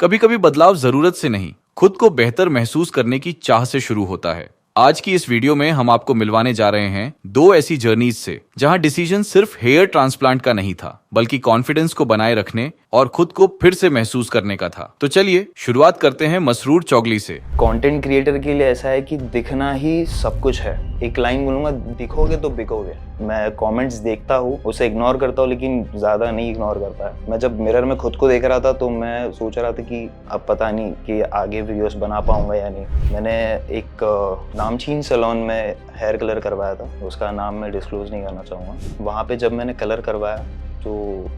कभी कभी बदलाव जरूरत से नहीं, खुद को बेहतर महसूस करने की चाह से शुरू होता है। आज की इस वीडियो में हम आपको मिलवाने जा रहे हैं दो ऐसी जर्नीज से जहां डिसीजन सिर्फ हेयर ट्रांसप्लांट का नहीं था, बल्कि कॉन्फिडेंस को बनाए रखने और खुद को फिर से महसूस करने का था। तो चलिए शुरुआत करते हैं मसरूर चौगली से। कंटेंट क्रिएटर के लिए ऐसा है कि दिखना ही सब कुछ है। एक लाइन बोलूँगा, दिखोगे तो बिकोगे। मैं कमेंट्स देखता हूँ, उसे इग्नोर करता हूँ, लेकिन ज़्यादा नहीं इग्नोर कर पाया। मैं जब मिरर में खुद को देख रहा था तो मैं सोच रहा था कि अब पता नहीं कि आगे वीडियोस बना पाऊँगा या नहीं। मैंने एक नामचीन सैलून में हेयर कलर करवाया था, उसका नाम मैं डिस्क्लोज नहीं करना चाहूँगा। वहाँ पे जब मैंने कलर करवाया तो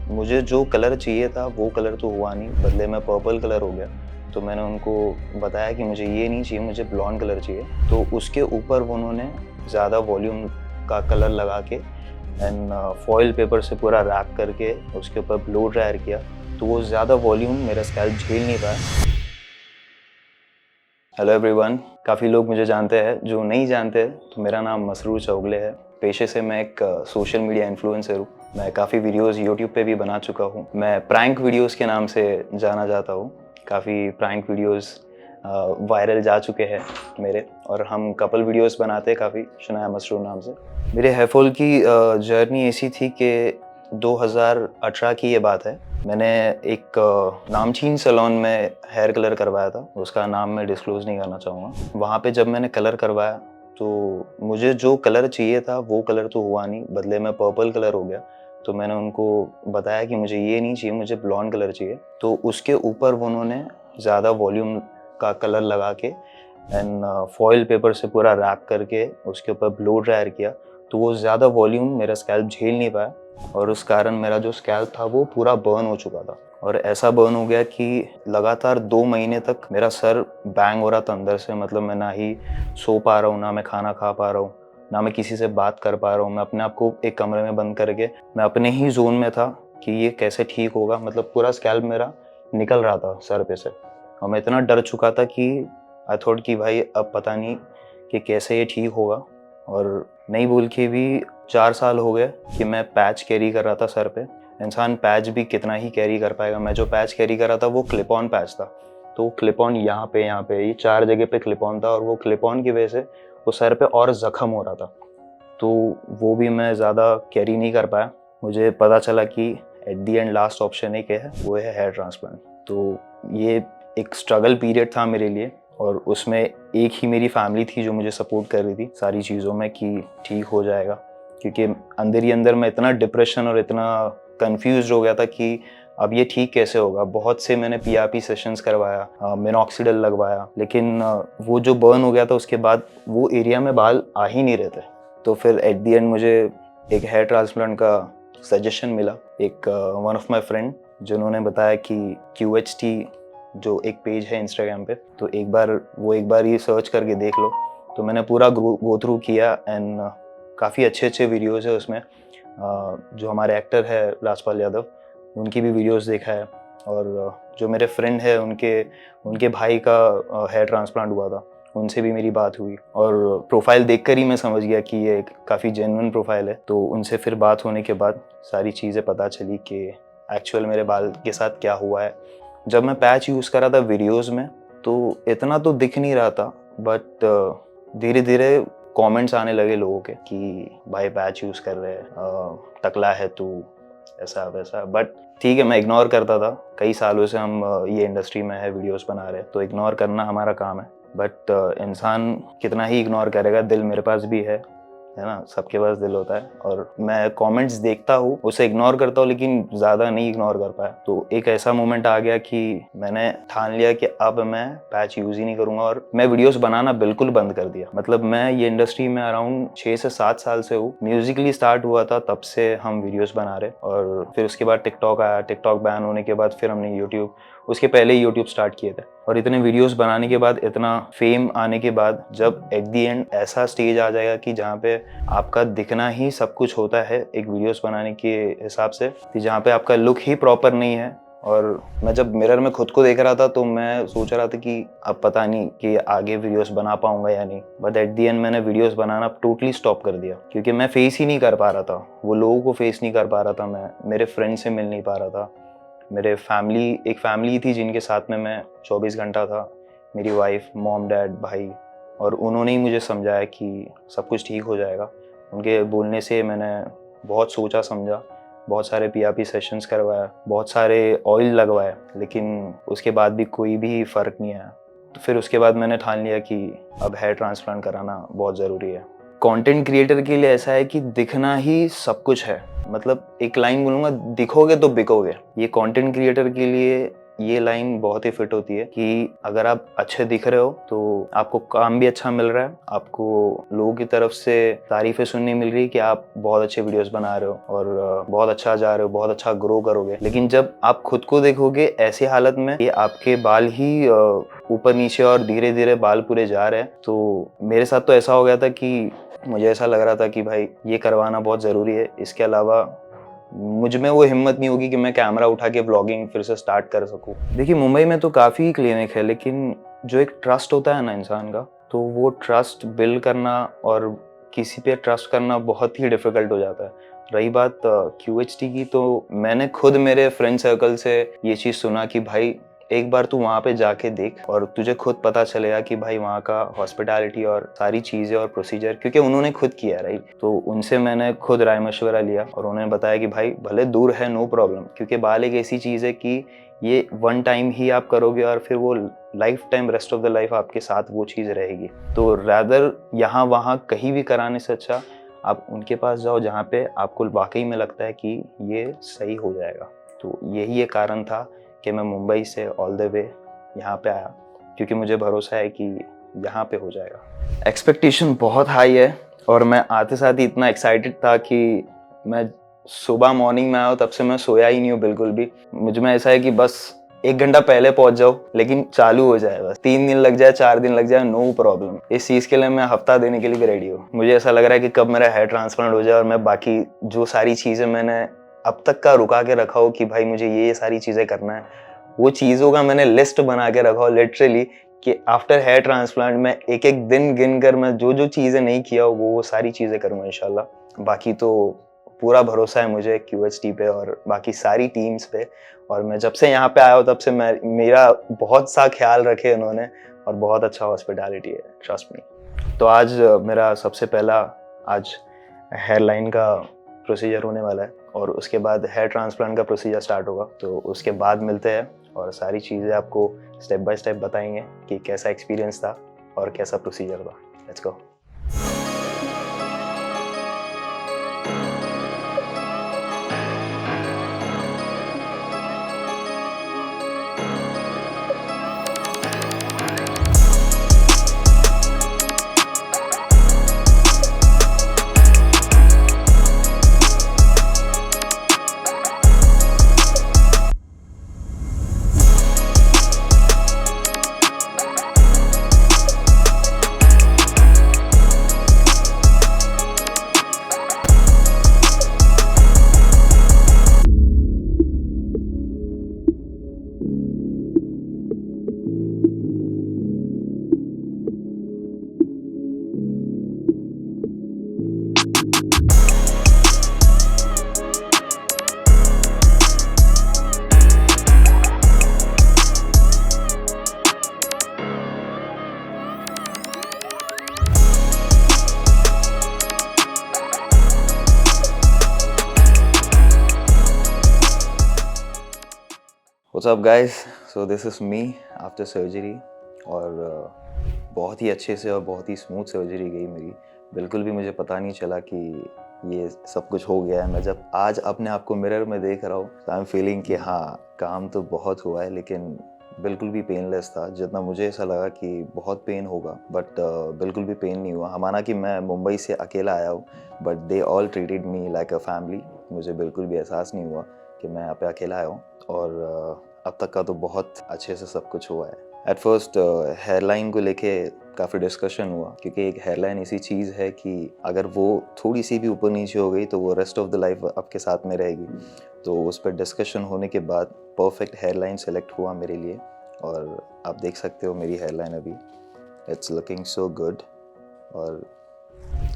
मुझे जो कलर चाहिए था वो कलर तो हुआ नहीं, बदले में पर्पल कलर हो गया। तो मैंने उनको बताया कि मुझे ये नहीं चाहिए, मुझे ब्लॉन्ड कलर चाहिए। तो उसके ऊपर उन्होंने ज़्यादा वॉल्यूम का कलर लगा के एंड फॉइल पेपर से पूरा रैप करके उसके ऊपर ब्लो ड्रायर किया, तो वो ज़्यादा वॉल्यूम मेरा स्कैल्प झेल नहीं पाया। हेलो एवरीवन, काफ़ी लोग मुझे जानते हैं, जो नहीं जानते तो मेरा नाम मसरूर चौगले है। पेशे से मैं एक सोशल मीडिया इन्फ्लुएंसर हूँ। मैं काफ़ी वीडियोस यूट्यूब पे भी बना चुका हूँ। मैं प्रैंक वीडियोस के नाम से जाना जाता हूँ। काफ़ी प्रैंक वीडियोस वायरल जा चुके हैं मेरे, और हम कपल वीडियोस बनाते हैं काफ़ी, शनाया मसरूर नाम से। मेरे हेयर फॉल की जर्नी ऐसी थी कि 2018 की ये बात है। मैंने एक नामचीन सैलून में हेयर कलर करवाया था, उसका नाम मैं डिस्क्लोज नहीं करना चाहूँगा। वहाँ पे जब मैंने कलर करवाया तो मुझे जो कलर चाहिए था वो कलर तो हुआ नहीं, बदले में पर्पल कलर हो गया। तो मैंने उनको बताया कि मुझे ये नहीं चाहिए, मुझे ब्लॉन्ड कलर चाहिए। तो उसके ऊपर उन्होंने ज़्यादा वॉल्यूम का कलर लगा के एंड फॉइल पेपर से पूरा रैप करके उसके ऊपर ब्लो ड्रायर किया, तो वो ज़्यादा वॉल्यूम मेरा स्कैल्प झेल नहीं पाया, और उस कारण मेरा जो स्कैल्प था वो पूरा बर्न हो चुका था। और ऐसा बर्न हो गया कि लगातार 2 महीने तक मेरा सर बैंग हो रहा था अंदर से। मतलब मैं ना ही सो पा रहा हूँ, ना मैं खाना खा पा रहा हूँ, ना मैं किसी से बात कर पा रहा हूँ। मैं अपने आप को एक कमरे में बंद करके मैं अपने ही जोन में था कि ये कैसे ठीक होगा। मतलब पूरा स्कैल्प मेरा निकल रहा था सर पे से, और मैं इतना डर चुका था कि आई थॉट कि भाई अब पता नहीं कि कैसे ये ठीक होगा। और नहीं बोल के भी 4 साल हो गए कि मैं पैच कैरी कर रहा था सर पे। इंसान पैच भी कितना ही कैरी कर पाएगा। मैं जो पैच कैरी कर रहा था वो क्लिप ऑन पैच था, तो क्लिप ऑन यहाँ पे ये 4 जगह पे क्लिप ऑन था, और वो क्लिप ऑन की वजह से वो सर पे और ज़ख्म हो रहा था। तो वो भी मैं ज़्यादा कैरी नहीं कर पाया। मुझे पता चला कि at the and last option एक है, वो है हेयर ट्रांसप्लांट। तो ये एक स्ट्रगल पीरियड था मेरे लिए, और उसमें एक ही मेरी फैमिली थी जो मुझे सपोर्ट कर रही थी सारी चीज़ों में कि ठीक हो जाएगा। क्योंकि अंदर ही अंदर मैं इतना डिप्रेशन और इतना कंफ्यूज हो गया था कि अब ये ठीक कैसे होगा। बहुत से मैंने पीआरपी सेशंस करवाया, मिनॉक्सिडिल लगवाया, लेकिन वो जो बर्न हो गया था उसके बाद वो एरिया में बाल आ ही नहीं रहे थे। तो फिर एट दी एंड मुझे एक हेयर ट्रांसप्लांट का सजेशन मिला, एक वन ऑफ माई फ्रेंड जिन्होंने बताया कि QHT जो एक पेज है इंस्टाग्राम पे, तो एक बार ये सर्च करके देख लो। तो मैंने पूरा गो थ्रू किया एंड काफ़ी अच्छे वीडियोज़ है उसमें। जो हमारे एक्टर है राजपाल यादव, उनकी भी वीडियोज़ देखा है, और जो मेरे फ्रेंड है उनके भाई का हेयर ट्रांसप्लांट हुआ था, उनसे भी मेरी बात हुई, और प्रोफाइल देखकर ही मैं समझ गया कि ये काफ़ी जेन्युइन प्रोफाइल है। तो उनसे फिर बात होने के बाद सारी चीज़ें पता चली कि एक्चुअल मेरे बाल के साथ क्या हुआ है। जब मैं पैच यूज़ कर रहा था वीडियोस में तो इतना तो दिख नहीं रहा था, बट धीरे धीरे कमेंट्स आने लगे लोगों के कि भाई पैच यूज़ कर रहे हैं, टकला है तू, ऐसा वैसा। बट ठीक है, मैं इग्नोर करता था। कई सालों से हम ये इंडस्ट्री में है, वीडियोस बना रहे हैं, तो इग्नोर करना हमारा काम है। बट इंसान कितना ही इग्नोर करेगा, दिल मेरे पास भी है ना, सबके पास दिल होता है। और मैं कमेंट्स देखता हूँ, उसे इग्नोर करता हूँ, लेकिन ज़्यादा नहीं इग्नोर कर पाया। तो एक ऐसा मोमेंट आ गया कि मैंने ठान लिया कि अब मैं पैच यूज़ ही नहीं करूँगा, और मैं वीडियोस बनाना बिल्कुल बंद कर दिया। मतलब मैं ये इंडस्ट्री में अराउंड 6 से 7 साल से हूँ। म्यूजिकली स्टार्ट हुआ था, तब से हम वीडियोस बना रहे, और फिर उसके बाद टिकटॉक आया। टिकटॉक बैन होने के बाद फिर हमने यूट्यूब, उसके पहले ही यूट्यूब स्टार्ट किए थे। और इतने वीडियोस बनाने के बाद, इतना फेम आने के बाद, जब एट दी एंड ऐसा स्टेज आ जाएगा कि जहाँ पे आपका दिखना ही सब कुछ होता है एक वीडियोस बनाने के हिसाब से, कि जहाँ पे आपका लुक ही प्रॉपर नहीं है। और मैं जब मिरर में खुद को देख रहा था तो मैं सोच रहा था कि अब पता नहीं कि आगे वीडियोस बना पाऊंगा या नहीं। बट एट दी एंड मैंने वीडियोस बनाना टोटली स्टॉप कर दिया, क्योंकि मैं फेस ही नहीं कर पा रहा था, वो लोगों को फेस नहीं कर पा रहा था, मैं मेरे फ्रेंड से मिल नहीं पा रहा था, मेरे एक फैमिली थी जिनके साथ में मैं 24 घंटा था, मेरी वाइफ, मॉम, डैड, भाई, और उन्होंने ही मुझे समझाया कि सब कुछ ठीक हो जाएगा। उनके बोलने से मैंने बहुत सोचा समझा, बहुत सारे पीआरपी सेशंस करवाया, बहुत सारे ऑयल लगवाए, लेकिन उसके बाद भी कोई भी फ़र्क नहीं आया। तो फिर उसके बाद मैंने ठान लिया कि अब हेयर ट्रांसप्लांट कराना बहुत ज़रूरी है। कंटेंट क्रिएटर के लिए ऐसा है कि दिखना ही सब कुछ है, मतलब एक लाइन बोलूँगा, दिखोगे तो बिकोगे। ये कंटेंट क्रिएटर के लिए ये लाइन बहुत ही फिट होती है कि अगर आप अच्छे दिख रहे हो तो आपको काम भी अच्छा मिल रहा है, आपको लोगों की तरफ से तारीफ़ें सुनने मिल रही है कि आप बहुत अच्छे वीडियोस बना रहे हो और बहुत अच्छा जा रहे हो, बहुत अच्छा ग्रो करोगे। लेकिन जब आप खुद को देखोगे ऐसी हालत में ये आपके बाल ही ऊपर नीचे और धीरे धीरे बाल पूरे जा रहे हैं, तो मेरे साथ तो ऐसा हो गया था कि मुझे ऐसा लग रहा था कि भाई ये करवाना बहुत ज़रूरी है। इसके अलावा मुझ में वो हिम्मत नहीं होगी कि मैं कैमरा उठा के व्लॉगिंग फिर से स्टार्ट कर सकूं। देखिए, मुंबई में तो काफ़ी क्लिनिक है, लेकिन जो एक ट्रस्ट होता है ना इंसान का, तो वो ट्रस्ट बिल्ड करना और किसी पे ट्रस्ट करना बहुत ही डिफ़िकल्ट हो जाता है। रही बात QHT की, तो मैंने खुद मेरे फ्रेंड सर्कल से ये चीज़ सुना कि भाई एक बार तू वहाँ पे जाके देख और तुझे खुद पता चलेगा कि भाई वहाँ का हॉस्पिटैलिटी और सारी चीज़ें और प्रोसीजर, क्योंकि उन्होंने खुद किया, राइट। तो उनसे मैंने खुद राय मशवरा लिया और उन्होंने बताया कि भाई भले दूर है, नो प्रॉब्लम, क्योंकि बाल एक ऐसी चीज़ है कि ये वन टाइम ही आप करोगे और फिर वो life time, rest of the life आपके साथ वो चीज़ रहेगी। तो रैदर यहाँ वहाँ कहीं भी कराने से अच्छा आप उनके पास जाओ जहाँ पे आपको वाकई में लगता है कि ये सही हो जाएगा। तो यही एक कारण था कि मैं मुंबई से ऑल द वे यहाँ पे आया, क्योंकि मुझे भरोसा है कि यहाँ पे हो जाएगा। एक्सपेक्टेशन बहुत हाई है और मैं आते साथ ही इतना एक्साइटेड था कि मैं सुबह मॉर्निंग में आया, तब से मैं सोया ही नहीं हूँ बिल्कुल भी। मुझ में ऐसा है कि बस 1 घंटा पहले पहुंच जाओ, लेकिन चालू हो जाए। बस 3 दिन लग जाए, 4 दिन लग जाए, नो प्रॉब्लम। इस चीज़ के लिए मैं हफ्ता देने के लिए भी रेडी हूँ। मुझे ऐसा लग रहा है कि कब मेरा हेयर ट्रांसप्लांट हो जाए और मैं बाकी जो सारी चीज़ें मैंने अब तक का रुका के रखा हो कि भाई मुझे ये सारी चीज़ें करना है, वो चीज़ों का मैंने लिस्ट बना के रखा हो लिटरली, कि आफ्टर हेयर ट्रांसप्लांट मैं एक एक दिन गिन कर मैं जो जो चीज़ें नहीं किया हो वो सारी चीज़ें करूँगा इंशाल्लाह। बाकी तो पूरा भरोसा है मुझे QHT पे और बाकी सारी टीम्स पे, और मैं जब से यहाँ पे आया हूँ तब से मेरा बहुत सा ख्याल रखे उन्होंने और बहुत अच्छा हॉस्पिटैलिटी है, ट्रस्ट मी। तो आज मेरा सबसे पहला आज हेयर लाइन का प्रोसीजर होने वाला है और उसके बाद हेयर ट्रांसप्लांट का प्रोसीजर स्टार्ट होगा। तो उसके बाद मिलते हैं और सारी चीज़ें आपको स्टेप बाय स्टेप बताएंगे कि कैसा एक्सपीरियंस था और कैसा प्रोसीजर था। Let's go. What's up guys? So this is me after surgery और बहुत ही अच्छे से और बहुत ही स्मूथ सर्जरी गई मेरी। बिल्कुल भी मुझे पता नहीं चला कि ये सब कुछ हो गया है। मैं जब आज अपने आप को मिरर में देख रहा हूँ तो आई एम फीलिंग कि हाँ, काम तो बहुत हुआ है, लेकिन बिल्कुल भी पेनलेस था। जितना मुझे ऐसा लगा कि बहुत पेन होगा, बट बिल्कुल भी पेन नहीं हुआ। माना कि मैं मुंबई से अकेला आया हूँ, but they all treated me like a family. मुझे बिल्कुल भी एहसास नहीं हुआ कि मैं यहाँ पे अकेला आया हूँ और अब तक का तो बहुत अच्छे से सब कुछ हुआ है। एट फर्स्ट हेयरलाइन को लेके काफ़ी डिस्कशन हुआ, क्योंकि एक हेयरलाइन ऐसी चीज़ है कि अगर वो थोड़ी सी भी ऊपर नीचे हो गई तो वो रेस्ट ऑफ द लाइफ आपके साथ में रहेगी। तो उस पर डिस्कशन होने के बाद परफेक्ट हेयरलाइन सेलेक्ट हुआ मेरे लिए और आप देख सकते हो मेरी हेयरलाइन अभी इट्स लुकिंग सो गुड और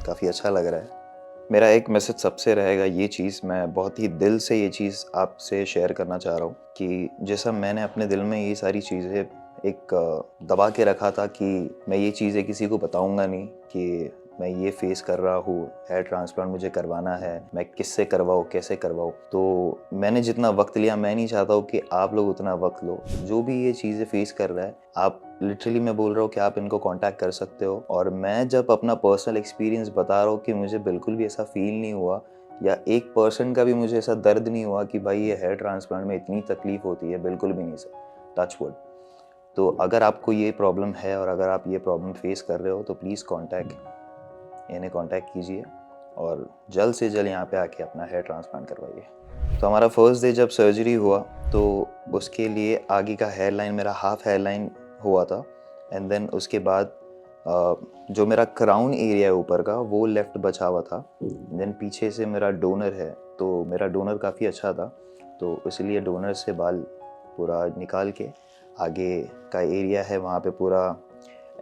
काफ़ी अच्छा लग रहा है। मेरा एक मैसेज सबसे रहेगा ये चीज़, मैं बहुत ही दिल से ये चीज़ आपसे शेयर करना चाह रहा हूँ कि जैसा मैंने अपने दिल में ये सारी चीज़ें एक दबा के रखा था कि मैं ये चीज़ें किसी को बताऊँगा नहीं कि मैं ये फेस कर रहा हूँ, हेयर ट्रांसप्लांट मुझे करवाना है, मैं किससे करवाऊँ, कैसे करवाऊँ। तो मैंने जितना वक्त लिया, मैं नहीं चाहता हूँ कि आप लोग उतना वक्त लो। जो भी ये चीज़ें फेस कर रहा है, आप लिटरली मैं बोल रहा हूँ कि आप इनको कांटेक्ट कर सकते हो। और मैं जब अपना पर्सनल एक्सपीरियंस बता रहा हूँ कि मुझे बिल्कुल भी ऐसा फील नहीं हुआ या 1% का भी मुझे ऐसा दर्द नहीं हुआ कि भाई ये हेयर ट्रांसप्लांट में इतनी तकलीफ होती है, बिल्कुल भी नहीं सर, टच वुड। तो अगर आपको ये प्रॉब्लम है और अगर आप ये प्रॉब्लम फेस कर रहे हो तो प्लीज़ इन्हें कांटेक्ट कीजिए और जल्द से जल्द यहाँ पे आके अपना हेयर ट्रांसप्लांट करवाइए। तो हमारा फर्स्ट डे जब सर्जरी हुआ तो उसके लिए आगे का हेयर लाइन, मेरा हाफ हेयर लाइन हुआ था, एंड देन उसके बाद जो मेरा क्राउन एरिया है ऊपर का वो लेफ़्ट बचा हुआ था। देन पीछे से मेरा डोनर है, तो मेरा डोनर काफ़ी अच्छा था, तो इसलिए डोनर से बाल पूरा निकाल के आगे का एरिया है वहाँ पे पूरा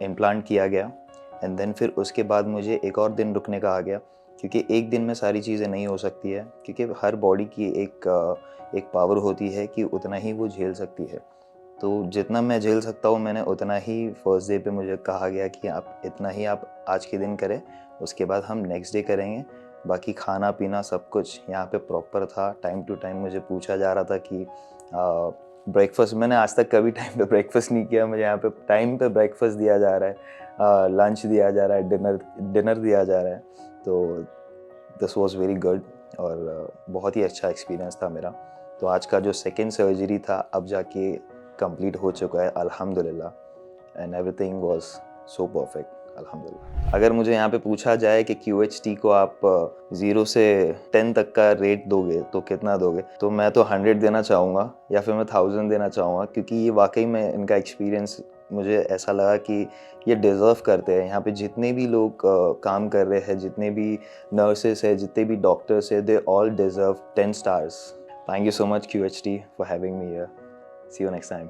इम्प्लांट किया गया। एंड देन फिर उसके बाद मुझे एक और दिन रुकने का आ गया, क्योंकि एक दिन में सारी चीज़ें नहीं हो सकती है, क्योंकि हर बॉडी की एक पावर होती है कि उतना ही वो झेल सकती है। तो जितना मैं झेल सकता हूँ मैंने उतना ही फर्स्ट डे पे मुझे कहा गया कि आप इतना ही आप आज के दिन करें, उसके बाद हम नेक्स्ट डे करेंगे। बाकी खाना पीना सब कुछ यहाँ पे प्रॉपर था। टाइम टू टाइम मुझे पूछा जा रहा था कि ब्रेकफास्ट, मैंने आज तक कभी टाइम पे ब्रेकफास्ट नहीं किया, मुझे यहाँ पे टाइम पे ब्रेकफास्ट दिया जा रहा है, लंच दिया जा रहा है, डिनर दिया जा रहा है। तो दिस वाज वेरी गुड और बहुत ही अच्छा एक्सपीरियंस था मेरा। तो आज का जो सेकेंड सर्जरी था अब जाके कंप्लीट हो चुका है अल्हम्दुलिल्लाह, and everything was so perfect अल्हम्दुलिल्लाह। अगर मुझे यहाँ पे पूछा जाए कि QHT को आप 0 से 10 तक का रेट दोगे तो कितना दोगे, तो मैं तो 100 देना चाहूँगा या फिर मैं 1000 देना चाहूँगा, क्योंकि ये वाकई में इनका एक्सपीरियंस मुझे ऐसा लगा कि ये डिज़र्व करते हैं। यहाँ पे जितने भी लोग काम कर रहे हैं, जितने भी नर्सेस हैं, जितने भी डॉक्टर्स हैं, they all deserve 10 stars। Thank you so much QHT for having me here. See you next time.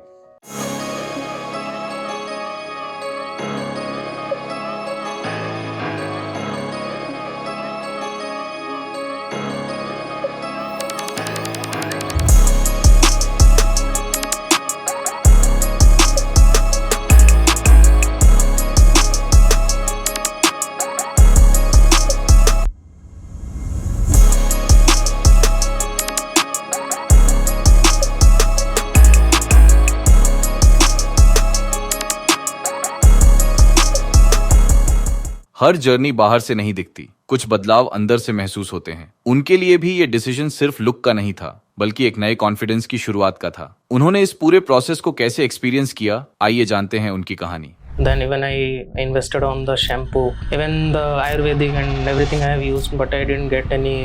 हर जर्नी बाहर से नहीं दिखती, कुछ बदलाव अंदर से महसूस होते हैं। उनके लिए भी ये डिसीजन सिर्फ लुक का नहीं था, बल्कि एक नए कॉन्फिडेंस की शुरुआत का था। उन्होंने इस पूरे प्रोसेस को कैसे एक्सपीरियंस किया, आइए जानते हैं उनकी कहानी। Then even I invested on the shampoo, even the Ayurvedic and everything I have used, but I didn't get any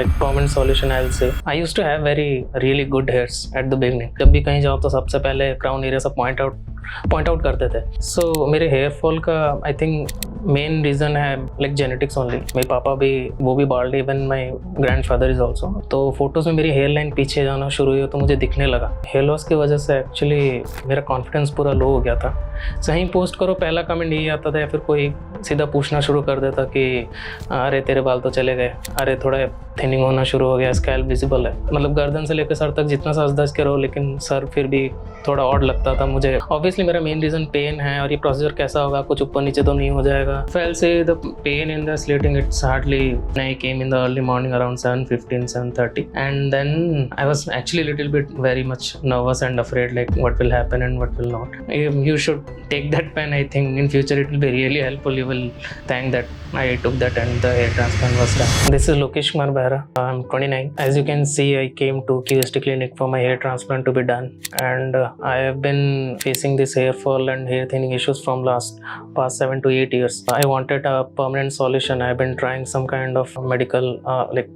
like permanent solution, I will say. I used to have really good hairs at the beginning. जब भी कहीं जाओ तो सबसे पहले crown area सब point out करते थे। सो मेरे हेयर फॉल का आई थिंक मेन रीज़न है लाइक जेनेटिक्स ओनली। मेरे पापा भी वो भी bald, even my grand father is also. तो फोटोज़ में मेरी हेयर लाइन पीछे जाना शुरू हुई तो मुझे दिखने लगा। हेयर लॉस की वजह से एक्चुअली मेरा कॉन्फिडेंस पूरा लो हो गया था। सही पोस्ट करो पहला कमेंट यही आता था, या फिर कोई सीधा पूछना शुरू कर देता कि अरे तेरे बाल तो चले गए, अरे थोड़ा थिनिंग होना शुरू हो गया, स्कैल्प विजिबल है। मतलब गर्दन से लेकर सर तक जितना सच धज के रहो, लेकिन सर फिर भी थोड़ा ऑड लगता था मुझे। ऑब्वियसली मेरा मेन रीज़न पेन है, और ये प्रोसीजर कैसा होगा, कुछ ऊपर नीचे तो नहीं हो जाएगा। फेल से the pain in the sleeting it's hardly, I came in the early morning around 7:15, 7:30, and then I was actually little bit very much nervous and afraid like what will happen and what will not. You should take that pen. I think in future it will be really helpful. You will thank that I took that and the hair transplant was done. This is Lokesh Kumar Behra. I'm 29. As you can see, I came to QST clinic for my hair transplant to be done, and I have been facing this hair fall and hair thinning issues from past 7 to 8 years. I wanted a permanent solution. I've been trying some kind of medical like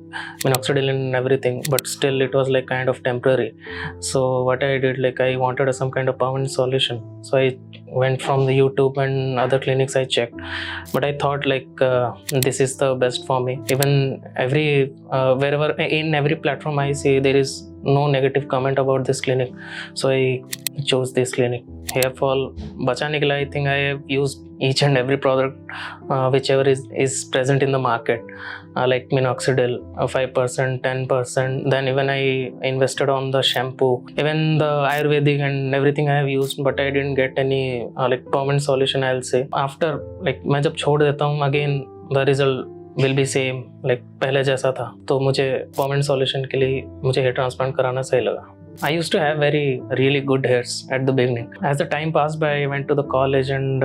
minoxidil and everything, but still it was like kind of temporary. So what I did, like I wanted some kind of permanent solution. So I went from the YouTube and other clinics I checked, but I thought like this is the best for me. Even wherever in every platform I see there is no negative comment about this clinic, so I chose this clinic. Hair fall बचाने के लिए I think I have used each and every product whichever is present in the market, like minoxidil 5%, 10%. Then even I invested on the shampoo, even the Ayurvedic and everything I have used, but I didn't get any like permanent solution, I'll say. After like मैं जब छोड़ देता हूँ, again the result will be same, like पहले जैसा था. तो मुझे permanent solution के लिए मुझे hair transplant कराना सही लगा. I used to have really good hairs at the beginning. As the time passed by, I went to the college and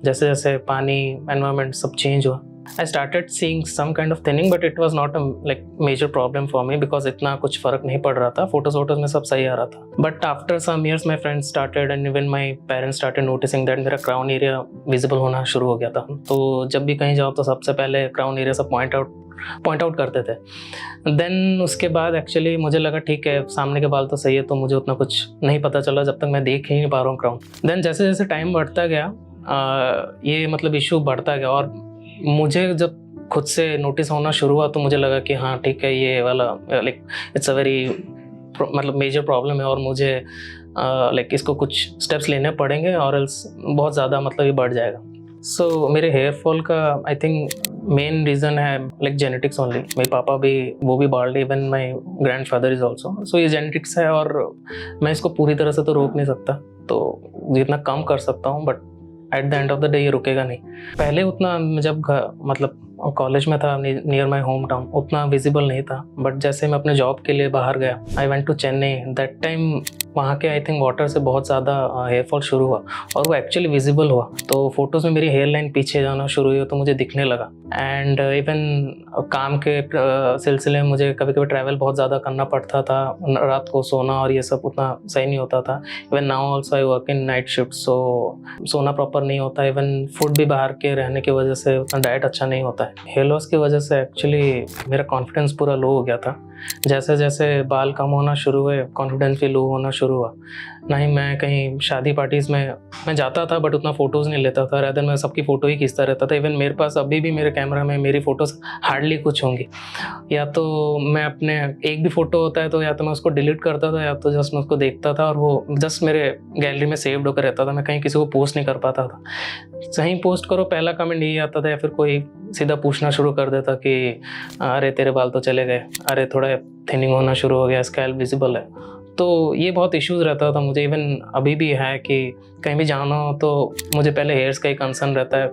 जैसे जैसे पानी, environment सब change हुआ, I started seeing some kind of thinning, but it was not a like major problem for me because इतना कुछ फर्क नहीं पड़ रहा था. फोटोज में सब सही आ रहा था. But after some years, my friends started and even my parents started noticing that मेरा crown area visible होना शुरू हो गया था. तो जब भी कहीं जाओ तो सबसे पहले crown area सब पॉइंट आउट करते थे. देन उसके बाद एक्चुअली मुझे लगा ठीक है, सामने के बाल तो सही है, तो मुझे उतना कुछ नहीं पता चला जब तक मैं देख ही नहीं पा रहा हूँ क्राउन. देन जैसे जैसे टाइम बढ़ता गया, ये मतलब इशू बढ़ता गया और मुझे जब खुद से नोटिस होना शुरू हुआ तो मुझे लगा कि हाँ ठीक है, ये वाला लाइक इट्स अ वेरी मतलब मेजर प्रॉब्लम है और मुझे लाइक इसको कुछ स्टेप्स लेने पड़ेंगे और एल्स बहुत ज़्यादा मतलब ये बढ़ जाएगा. सो मेरे हेयर फॉल का आई थिंक मेन रीज़न है लाइक जेनेटिक्स ओनली. मेरे पापा भी वो भी bald, even my grandfather is also. So ये जेनेटिक्स है और मैं इसको पूरी तरह से तो रोक नहीं सकता, तो जितना कम कर सकता हूँ, but at the end of the day ये रुकेगा नहीं. पहले उतना जब मतलब कॉलेज में था नियर माई होम टाउन उतना विजिबल नहीं था, बट जैसे मैं अपने जॉब के लिए बाहर गया, I went to Chennai. That time वहाँ के आई थिंक वाटर से बहुत ज़्यादा हेयर फॉल शुरू हुआ और वो एक्चुअली विजिबल हुआ. तो फोटोज़ में मेरी हेयर लाइन पीछे जाना शुरू हुई तो मुझे दिखने लगा. एंड इवन काम के सिलसिले में मुझे कभी कभी ट्रैवल बहुत ज़्यादा करना पड़ता था, रात को सोना और ये सब उतना सही नहीं होता था. Even now also I work in night shift, so सोना प्रॉपर नहीं होता. इवन फूड भी बाहर के रहने की वजह से उतना डाइट अच्छा नहीं होता है. हेयर लॉस की वजह से एक्चुअली मेरा कॉन्फिडेंस पूरा लो हो गया था. जैसे जैसे बाल कम होना शुरू हुए, कॉन्फिडेंस भी लो होना शुरू हुआ. ना ही मैं कहीं शादी पार्टीज़ में मैं जाता था, बट उतना फ़ोटोज़ नहीं लेता था. रादर मैं सबकी फ़ोटो ही खींचता रहता था. इवन मेरे पास अभी भी मेरे कैमरा में मेरी फ़ोटोज़ हार्डली कुछ होंगी. या तो मैं अपने एक भी फ़ोटो होता है तो या तो मैं उसको डिलीट करता था या तो जस्ट मैं उसको देखता था और वो जस्ट मेरे गैलरी में सेव्ड होकर रहता था. मैं कहीं किसी को पोस्ट नहीं कर पाता था. कहीं पोस्ट करो पहला कमेंट यही आता था, या फिर कोई सीधा पूछना शुरू कर देता कि अरे तेरे बाल तो चले गए, अरे थोड़ा थिनिंग होना शुरू हो गया, स्कैल्प विजिबल है. तो ये बहुत इश्यूज़ रहता था मुझे. इवन अभी भी है कि कहीं भी जाना हो तो मुझे पहले हेयर्स का ही कंसर्न रहता है.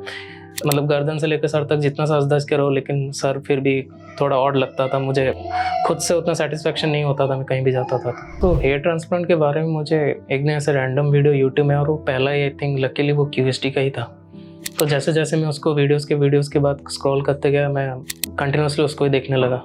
मतलब गर्दन से लेकर सर तक जितना सज धज के रहो, लेकिन सर फिर भी थोड़ा ऑड लगता था. मुझे खुद से उतना सेटिस्फेक्शन नहीं होता था मैं कहीं भी जाता था. तो हेयर ट्रांसप्लांट के बारे में मुझे एक दिन ऐसे रैंडम वीडियो यूट्यूब में, और वो पहला ही आई थिंक लकीली वो QST का ही था. तो जैसे जैसे मैं उसको वीडियोज़ के बाद स्क्रॉल करते गया, मैं कंटिन्यूसली उसको ही देखने लगा.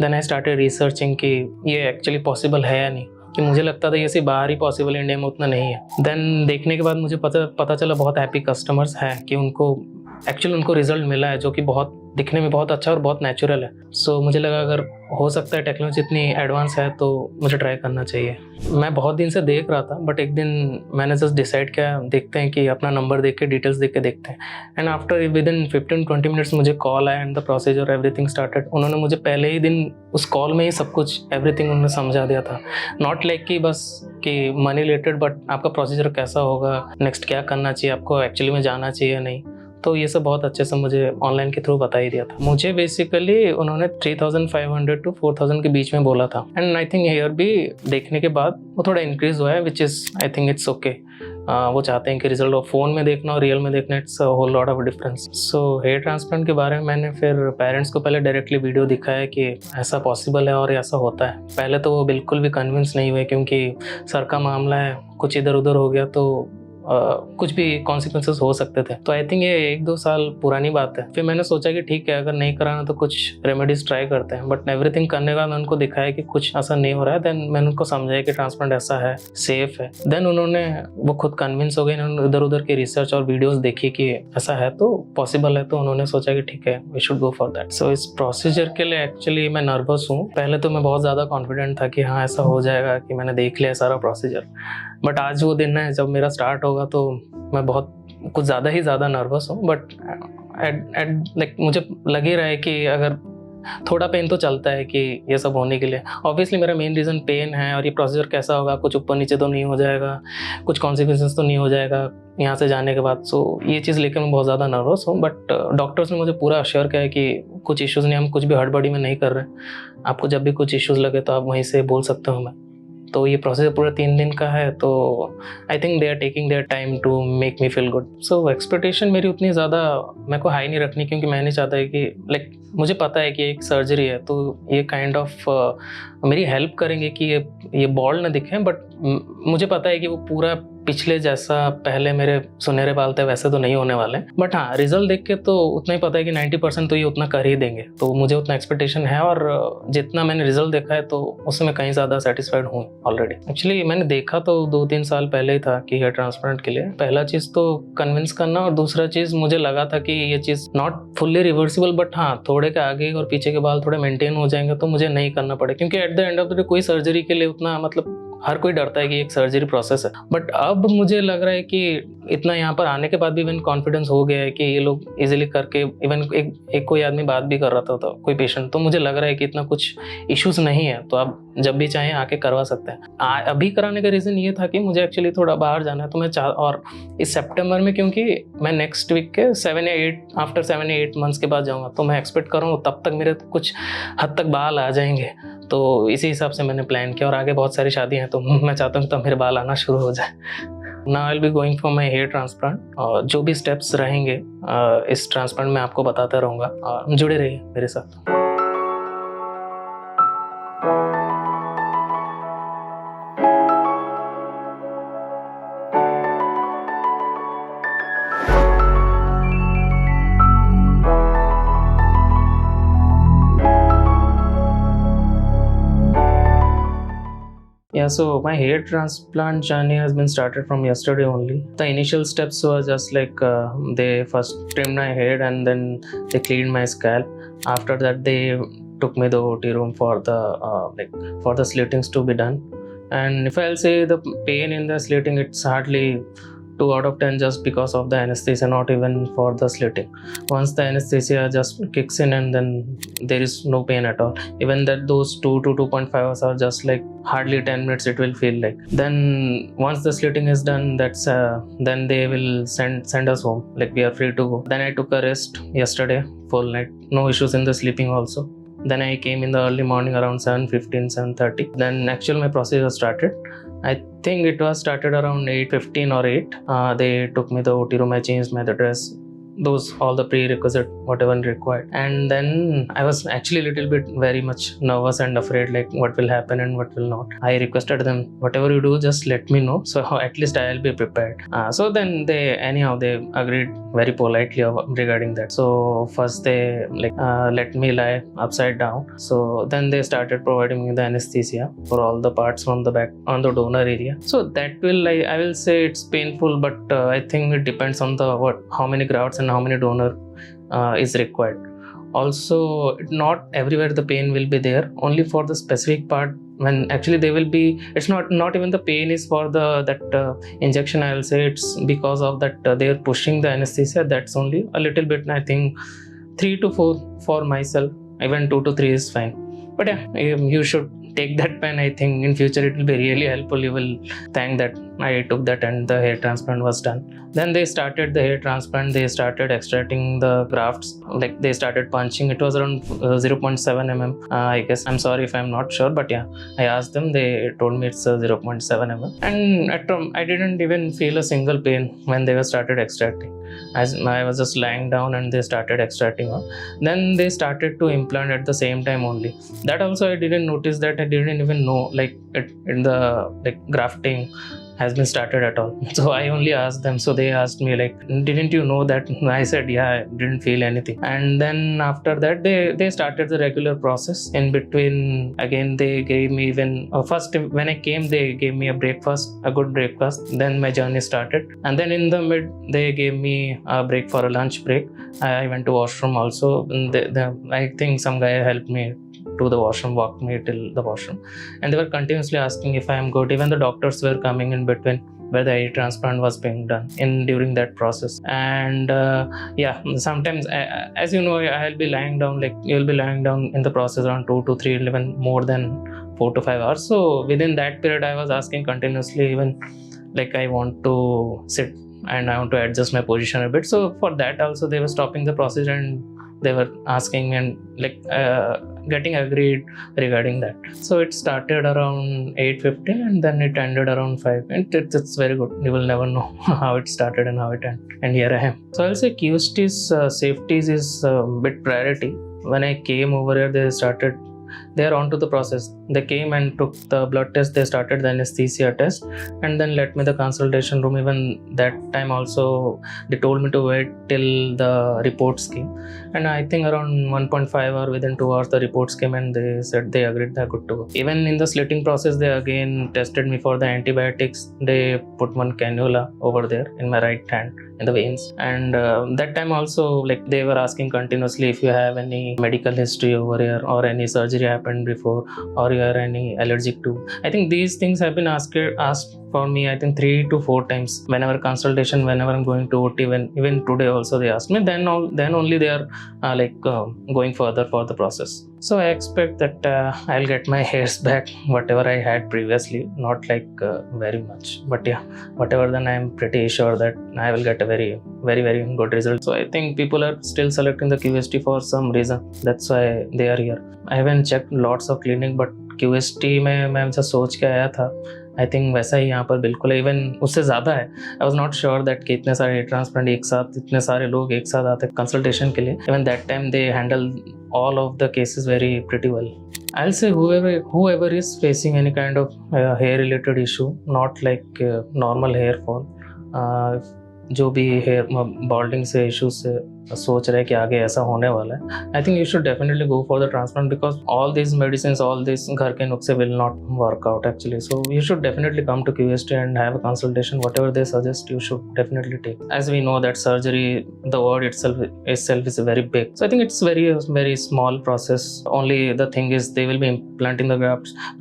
देन आई स्टार्टेड रिसर्चिंग कि ये एक्चुअली पॉसिबल है या नहीं. कि मुझे लगता था ये सिर्फ बाहर ही पॉसिबल है, इंडिया में उतना नहीं है. देन देखने के बाद मुझे पता चला बहुत हैप्पी कस्टमर्स हैं कि उनको रिजल्ट मिला है, जो कि बहुत दिखने में बहुत अच्छा और बहुत नेचुरल है. सो मुझे लगा अगर हो सकता है, टेक्नोलॉजी इतनी एडवांस है तो मुझे ट्राई करना चाहिए. मैं बहुत दिन से देख रहा था, बट एक दिन मैंने जस्ट डिसाइड किया देखते हैं कि अपना नंबर देख के डिटेल्स देख के देखते हैं. And after with in 15-20 minutes मुझे कॉल आया and the procedure everything started. उन्होंने मुझे पहले ही दिन उस कॉल में ही सब कुछ एवरीथिंग उन्होंने समझा दिया था. नॉट लाइक कि बस कि मनी रिलेटेड, बट आपका प्रोसीजर कैसा होगा, नेक्स्ट क्या करना चाहिए, आपको एक्चुअली में जाना चाहिए नहीं. तो ये सब बहुत अच्छे से मुझे ऑनलाइन के थ्रू बता ही दिया था. मुझे बेसिकली उन्होंने 3500 to 4000 के बीच में बोला था. एंड आई थिंक हेयर भी देखने के बाद वो थोड़ा इंक्रीज हुआ है, which is I think it's okay. वो चाहते हैं कि रिजल्ट और फ़ोन में देखना और रियल में देखना, it's a whole lot of difference. So hair transplant के बारे में मैंने फिर पेरेंट्स को पहले डायरेक्टली वीडियो दिखाया कि ऐसा पॉसिबल है और ऐसा होता है. पहले तो वो बिल्कुल भी कन्विंस नहीं हुए, क्योंकि सर का मामला है, कुछ इधर उधर हो गया तो कुछ भी कॉन्सिक्वेंसेस हो सकते थे. तो आई थिंक ये 1-2 साल पुरानी बात है. फिर मैंने सोचा कि ठीक है, अगर नहीं कराना तो कुछ रेमेडीज ट्राई करते हैं. बट एवरीथिंग करने के बाद मैं उनको दिखाया कि कुछ ऐसा नहीं हो रहा है. देन मैंने उनको समझाया कि ट्रांसप्लांट ऐसा है, सेफ है. देन उन्होंने वो खुद कन्विंस हो गए. उन्होंने इधर उधर की रिसर्च और वीडियोज़ देखी कि ऐसा है तो पॉसिबल है, तो उन्होंने सोचा कि ठीक है, we should go for that. So इस प्रोसीजर के लिए एक्चुअली मैं नर्वस हूँ. पहले तो मैं बहुत ज़्यादा कॉन्फिडेंट था कि हाँ ऐसा हो जाएगा, कि मैंने देख लिया सारा प्रोसीजर. बट आज वो दिन है जब मेरा स्टार्ट होगा तो मैं बहुत कुछ ज़्यादा ही ज़्यादा नर्वस हूँ. बट लाइक मुझे लग ही रहा है कि अगर थोड़ा पेन तो चलता है कि ये सब होने के लिए. ऑब्वियसली मेरा मेन रीज़न पेन है, और ये प्रोसीजर कैसा होगा, कुछ ऊपर नीचे तो नहीं हो जाएगा, कुछ कॉन्सिक्वेंसेस तो नहीं हो जाएगा, यहाँ से जाने के बाद। सो ये चीज़ लेकर मैं बहुत ज़्यादा नर्वस हूँ, बट डॉक्टर्स ने मुझे पूरा अश्योर किया है कि कुछ इश्यूज़ नहीं, हम कुछ भी हड़बड़ी में नहीं कर रहे हैं, आपको जब भी कुछ इश्यूज़ लगे तो आप वहीं से बोल सकते हो मैं। तो ये प्रोसेस पूरा 3 दिन का है, तो I think they are taking their time to make me feel good. So expectation मेरी उतनी ज़्यादा मेरे को हाई नहीं रखनी, क्योंकि मैं नहीं चाहता है कि लाइक मुझे पता है कि एक सर्जरी है, तो ये काइंड ऑफ मेरी हेल्प करेंगे कि ये बॉल्ड ना दिखे, बट मुझे पता है कि वो पूरा पिछले जैसा पहले मेरे सुनहरे बाल थे वैसे तो नहीं होने वाले। बट हाँ, रिजल्ट देख के तो उतना ही पता है कि 90% तो ये उतना कर ही देंगे, तो मुझे उतना एक्सपेक्टेशन है। और जितना मैंने रिजल्ट देखा है तो उससे मैं कहीं ज़्यादा सेटिस्फाइड हूँ ऑलरेडी। एक्चुअली मैंने देखा तो 2-3 साल पहले ही था कि हेयर ट्रांसप्लांट के लिए पहला चीज़ तो कन्विंस करना, और दूसरा चीज़ मुझे लगा था कि ये चीज़ नॉट फुल्ली रिवर्सिबल, बट हाँ थोड़े के आगे और पीछे के बाल थोड़े मेंटेन हो जाएंगे तो मुझे नहीं करना पड़े, क्योंकि at the end of the day कोई सर्जरी के लिए उतना मतलब हर कोई डरता है कि एक सर्जरी प्रोसेस है। बट अब मुझे लग रहा है कि इतना यहाँ पर आने के बाद भी इवन कॉन्फिडेंस हो गया है कि ये लोग इजीली करके, इवन एक कोई आदमी बात भी कर रहा था कोई पेशेंट, तो मुझे लग रहा है कि इतना कुछ इश्यूज नहीं है, तो आप जब भी चाहें आके करवा सकते हैं। अभी कराने का रीज़न ये था कि मुझे एक्चुअली थोड़ा बाहर जाना है, तो मैं और इस सितंबर में, क्योंकि मैं नेक्स्ट वीक के 7 या 8 मंथ्स के बाद जाऊँगा, तो मैं एक्सपेक्ट कर रहा हूँ तब तक मेरे कुछ हद तक बाल आ जाएंगे, तो इसी हिसाब से मैंने प्लान किया। और आगे बहुत सारी शादी हैं, तो मैं चाहता हूँ तब मेरे बाल आना शुरू हो जाए। Now I will be going for my hair transplant, और जो भी स्टेप्स रहेंगे इस ट्रांसप्लांट में आपको बताता रहूँगा, और जुड़े रहिए मेरे साथ। Yeah, so my hair transplant journey has been started from yesterday only. The initial steps were just like they first trimmed my hair and then they cleaned my scalp. After that, they took me to the OT room for the slittings to be done. And if I'll say the pain in the slitting, it's hardly 2 out of 10 just because of the anesthesia, not even for the slitting. Once the anesthesia just kicks in, and then there is no pain at all. Even that those 2 to 2.5 hours are just like hardly 10 minutes it will feel like. Then once the slitting is done, that's then they will send us home, like we are free to go. Then I took a rest yesterday, full night, no issues in the sleeping also. Then I came in the early morning around 7:15, 7:30. Then actually my procedure started. I think it was started around 8:15 or 8. They took me to the OT room. I changed my dress, those all the prerequisite whatever required, and then I was actually a little bit very much nervous and afraid, like what will happen and what will not. I requested them, whatever you do, just let me know, so at least I'll be prepared. So then they agreed very politely regarding that. So first they let me lie upside down. So then they started providing me the anesthesia for all the parts from the back on the donor area. So that will I will say it's painful, but I think it depends on the how many grafts and how many donor is required. Also, not everywhere the pain will be there, only for the specific part, when actually they will be, it's not even the pain is for that injection. I will say it's because of that they are pushing the anesthesia. That's only a little bit. I think 3 to 4 for myself, even 2 to 3 is fine. But yeah, you should take that pen. I think in future it will be really helpful. You will thank that I took that and the hair transplant was done. Then they started the hair transplant. They started extracting the grafts, like they started punching. It was around 0.7 mm. I guess, I'm sorry if I'm not sure, but yeah, I asked them, they told me it's 0.7 mm. And I didn't even feel a single pain when they were started extracting. As I was just lying down and they started extracting out. Then they started to implant at the same time only. That also I didn't notice, that I didn't even know in the grafting has been started at all. So I only asked them. So they asked me didn't you know that? I said yeah, I didn't feel anything. And then after that they started the regular process. In between, again they gave me, first when I came they gave me a good breakfast. Then my journey started, and then in the mid they gave me a break for a lunch break. I went to washroom also. I think some guy helped me to the washroom, walked me till the washroom, and they were continuously asking if I am good. Even the doctors were coming in between where the hair transplant was being done during that process. And yeah, sometimes as you know, I'll be lying down, you'll be lying down in the process around 2 to 3, even more than 4 to 5 hours. So within that period I was asking continuously, even I want to sit and I want to adjust my position a bit. So for that also they were stopping the process and they were asking me and getting agreed regarding that. So it started around 8:15 and then it ended around 5, and it's very good. You will never know how it started and how it ended, and here I am. So I'll say QST's safeties is a bit priority. When I came over here, they are onto the process. They came and took the blood test, they started the anesthesia test, and then let me the consultation room. Even that time also they told me to wait till the reports came, and I think around 1.5 or within 2 hours the reports came and they said they agreed they're good to go. Even in the slitting process they again tested me for the antibiotics. They put one cannula over there in my right hand in the veins, and that time also like they were asking continuously if you have any medical history over here or any surgery happened before or you are any allergic to. I think these things have been asked for me I think 3 to 4 times whenever consultation, whenever I'm going to OT. When even today also they ask me, then only they are going further for the process. So I expect that I'll get my hairs back whatever I had previously, not like very much, but yeah, whatever, then I'm pretty sure that I will get a very good result. So I think people are still selecting the QST for some reason, that's why they are here. I haven't checked lots of clinic, but QST में मैं जब सोच के आया था, I think वैसा ही यहाँ पर बिल्कुल है, इवन उससे ज़्यादा है. I was not sure that कि इतने सारे ट्रांसप्लांट एक साथ, इतने सारे लोग एक साथ आते कंसल्टेशन के लिए. Even that time they handle all of the cases very pretty well. I'll say whoever is facing any kind of hair related issue, not like normal hair fall, जो भी हेयर बॉल्डिंग से इश्यूज से सोच रहे हैं कि आगे ऐसा होने वाला है, I think you should definitely go for the transplant, because all this medicine, all this घर के नुस्खे will not work out actually. So you should definitely come to QST and have a consultation. Whatever they suggest you should definitely take. As we know that surgery, the word itself is very big. So I think it's very small process. Only the thing is they will be implanting the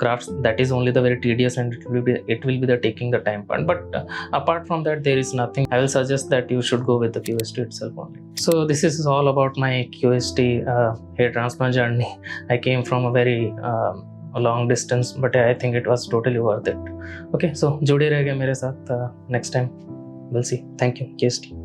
grafts. That is only the very tedious, and it will be the taking the time part. But apart from that, there is nothing. I will suggest that you should go with the QST itself only. So this is all about my QST hair transplant journey. I came from a very long distance, but I think it was totally worth it. Okay, so जुड़े रहिए मेरे साथ. Next time we'll see. Thank you, QST.